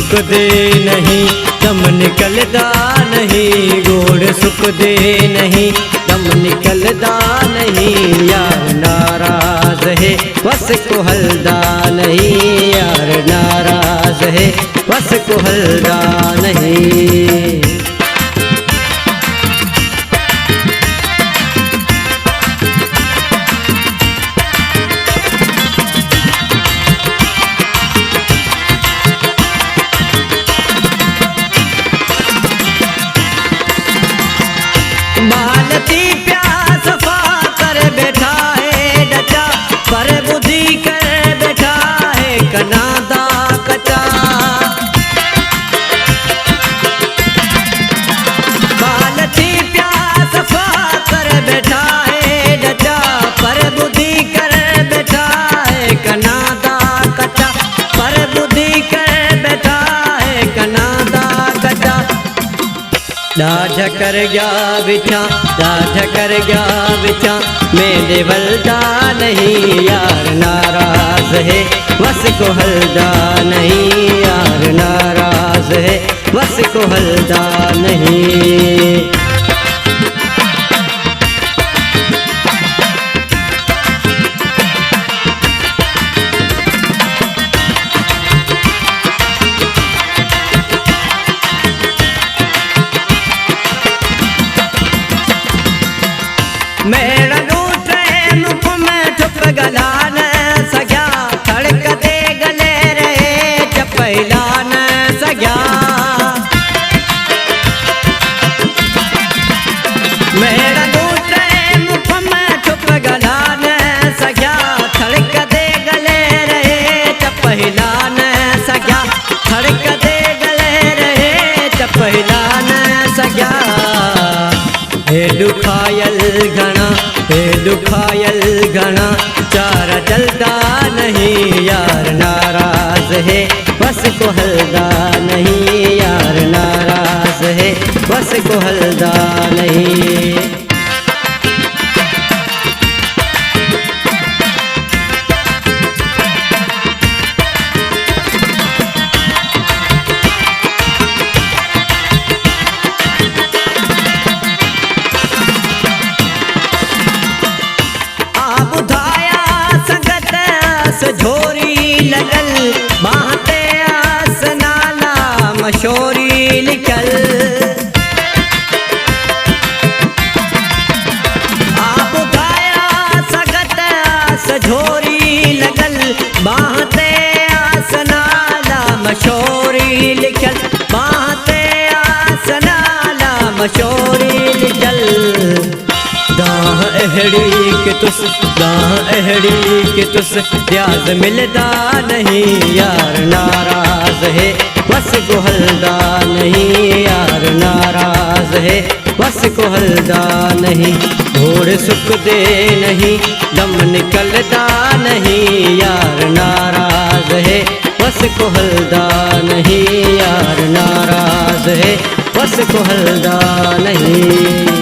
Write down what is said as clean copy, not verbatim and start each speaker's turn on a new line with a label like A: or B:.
A: सुख दे नहीं दम निकलदा नहीं, गोड़ सुख दे नहीं दम निकलदा नहीं। यार नाराज है बस को हलदा नहीं, यार नाराज है बस को हलदा नहीं।
B: बालती प्यास सफा कर बैठा है डचा, पर बुद्धि कर बैठा है कनादा कचा। बालती प्यास सफा कर बैठा है डचा, पर बुद्धि कर बैठा है कनादा कचा, पर बुद्धि कर बैठा है कनादा कचा। डाढ़ कर गया बिछा, डाढ़ कर गया बिछा, मेरे बलदा नहीं। यार नाराज है बस को हलदा नहीं, यार नाराज है बस को हलदा नहीं। मेरा दूसरे मुख में ठुप गला न सग्या, धड़कते गले रहे चपैला न सग्या। मेरा दूसरे मुख में ठुप गला न सग्या, धड़कते गले रहे चपैला न सग्या, धड़कते गले रहे चपैला न सग्या। हे दुखायल घना, हे दुखायल घना, चारा चलता नहीं। यार नाराज है बस को हलदा नहीं, यार नाराज है बस को हलदा नहीं। झोरी लगल बाहते आस नाला मशोरी निकल। आप गाया सगत आस झोरी लगल बाहते आस नाला मशोरी लिखल, बाहते आस नाला मशोरी लिखल। दाह अहड़ी के तुस, दाह अहड़ी के तुस, प्याज मिलदा नहीं। यार नाराज है बस को हलदा नहीं, यार नाराज है बस को हलदा नहीं। घोड़ सुख दे नहीं दम निकलदा नहीं, यार नाराज है बस को हलदा नहीं, यार नाराज है बस को हलदा नहीं।